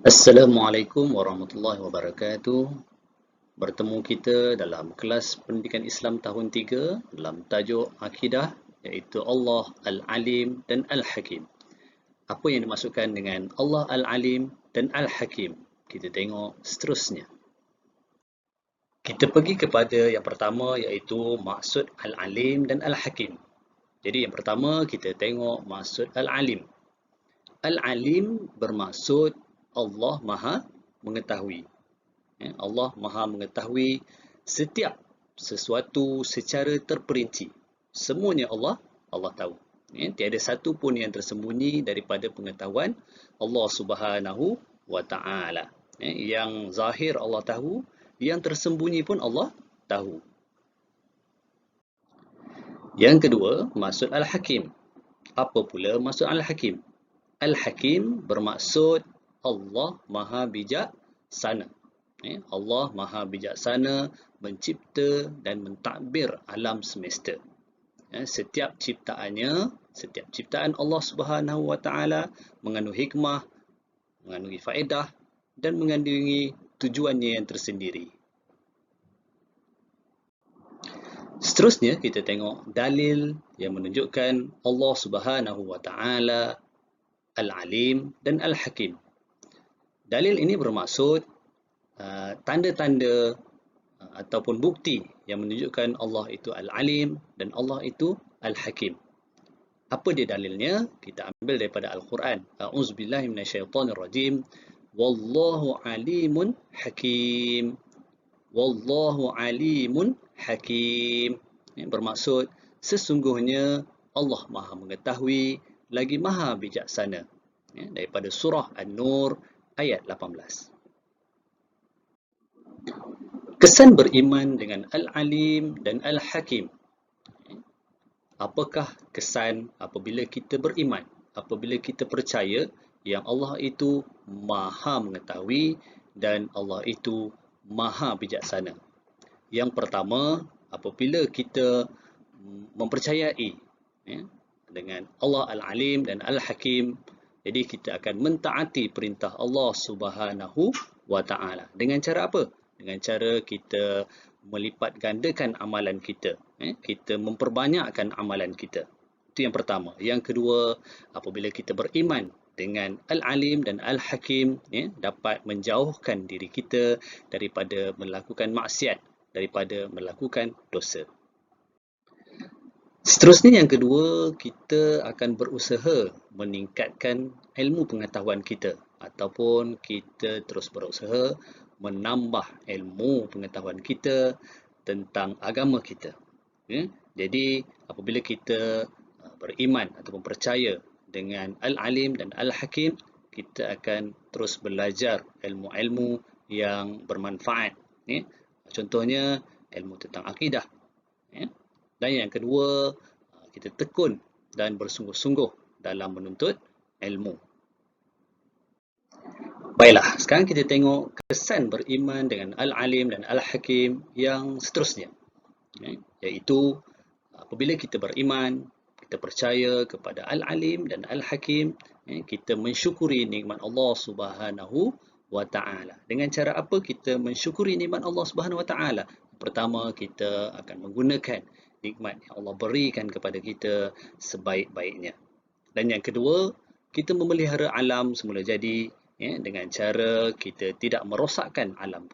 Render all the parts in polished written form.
Assalamualaikum warahmatullahi wabarakatuh. Bertemu kita dalam kelas Pendidikan Islam tahun 3 dalam tajuk Akidah, iaitu Allah Al-Alim dan Al-Hakim. Apa yang dimaksudkan dengan Allah Al-Alim dan Al-Hakim? Kita tengok seterusnya. Kita pergi kepada yang pertama, iaitu maksud Al-Alim dan Al-Hakim. Jadi yang pertama kita tengok maksud Al-Alim. Al-Alim bermaksud Allah Maha mengetahui. Allah Maha mengetahui setiap sesuatu secara terperinci. Semuanya Allah tahu. Tiada satu pun yang tersembunyi daripada pengetahuan Allah Subhanahu wa taala. Yang zahir Allah tahu, yang tersembunyi pun Allah tahu. Yang kedua, maksud Al-Hakim. Apa pula maksud Al-Hakim? Al-Hakim bermaksud Allah Maha bijaksana. Allah Maha bijaksana mencipta dan mentadbir alam semesta. Setiap ciptaan Allah Subhanahu wa taala mengandung hikmah, mengandungi faedah dan mengandungi tujuannya yang tersendiri. Seterusnya kita tengok dalil yang menunjukkan Allah Subhanahu wa taala Al-Alim dan Al-Hakim. Dalil ini bermaksud tanda-tanda ataupun bukti yang menunjukkan Allah itu Al-Alim dan Allah itu Al-Hakim. Apa dia dalilnya? Kita ambil daripada Al-Quran. A'udzubillahi minasyaitonirrajim. Wallahu alimun hakim. Wallahu alimun hakim. Bermaksud sesungguhnya Allah Maha mengetahui lagi Maha bijaksana. Daripada surah An-Nur ayat 18. Kesan beriman dengan Al-Alim dan Al-Hakim. Apakah kesan apabila kita beriman? Apabila kita percaya yang Allah itu Maha mengetahui dan Allah itu Maha bijaksana. Yang pertama, apabila kita mempercayai dengan Allah Al-Alim dan Al-Hakim, jadi kita akan mentaati perintah Allah Subhanahu wa taala. Dengan cara apa? Dengan cara kita melipat gandakan amalan kita. Kita memperbanyakkan amalan kita. Itu yang pertama. Yang kedua, apabila kita beriman dengan Al-Alim dan Al-Hakim, dapat menjauhkan diri kita daripada melakukan maksiat, daripada melakukan dosa. Seterusnya yang kedua, kita akan berusaha meningkatkan ilmu pengetahuan kita ataupun kita terus berusaha menambah ilmu pengetahuan kita tentang agama kita. Jadi apabila kita beriman ataupun percaya dengan Al-Alim dan Al-Hakim, kita akan terus belajar ilmu-ilmu yang bermanfaat. Contohnya ilmu tentang akidah. Dan yang kedua, kita tekun dan bersungguh-sungguh dalam menuntut ilmu. Baiklah, sekarang kita tengok kesan beriman dengan Al-Alim dan Al-Hakim yang seterusnya. Iaitu, apabila kita beriman, kita percaya kepada Al-Alim dan Al-Hakim, kita mensyukuri nikmat Allah Subhanahu wa taala. Dengan cara apa kita mensyukuri nikmat Allah Subhanahu wa taala? Pertama, kita akan menggunakan nikmat yang Allah berikan kepada kita sebaik-baiknya. Dan yang kedua, kita memelihara alam semula jadi dengan cara kita tidak merosakkan alam.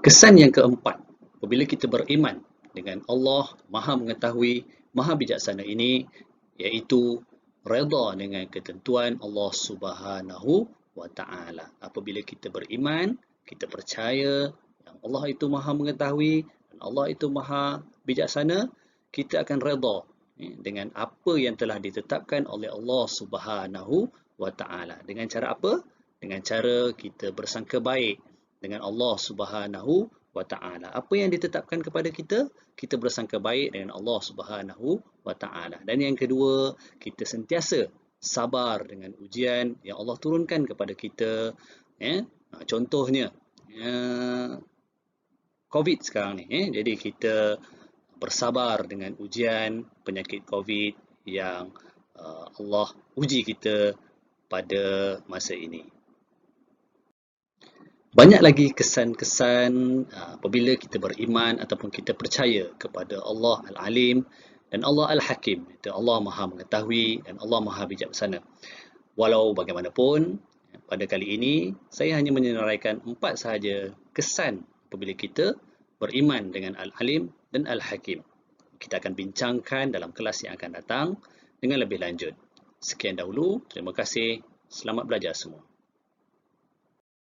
Kesan yang keempat, apabila kita beriman dengan Allah Maha mengetahui, Maha bijaksana ini, iaitu redha dengan ketentuan Allah Subhanahu wa taala. Apabila kita beriman, kita percaya yang Allah itu Maha mengetahui dan Allah itu Maha bijaksana, kita akan redha dengan apa yang telah ditetapkan oleh Allah Subhanahu wa taala. Dengan cara apa? Dengan cara kita bersangka baik dengan Allah Subhanahu wa taala. Apa yang ditetapkan kepada kita, kita bersangka baik dengan Allah Subhanahu wa taala. Dan yang kedua, kita sentiasa sabar dengan ujian yang Allah turunkan kepada kita. Contohnya COVID sekarang ni. Jadi kita bersabar dengan ujian penyakit COVID yang Allah uji kita pada masa ini. Banyak lagi kesan-kesan apabila kita beriman ataupun kita percaya kepada Allah Al-Alim dan Allah Al-Hakim. Itu Allah Maha Mengetahui dan Allah Maha Bijaksana. Walau bagaimanapun, pada kali ini saya hanya menyenaraikan 4 sahaja kesan apabila kita beriman dengan Al-Alim dan Al-Hakim. Kita akan bincangkan dalam kelas yang akan datang dengan lebih lanjut. Sekian dahulu, terima kasih. Selamat belajar semua.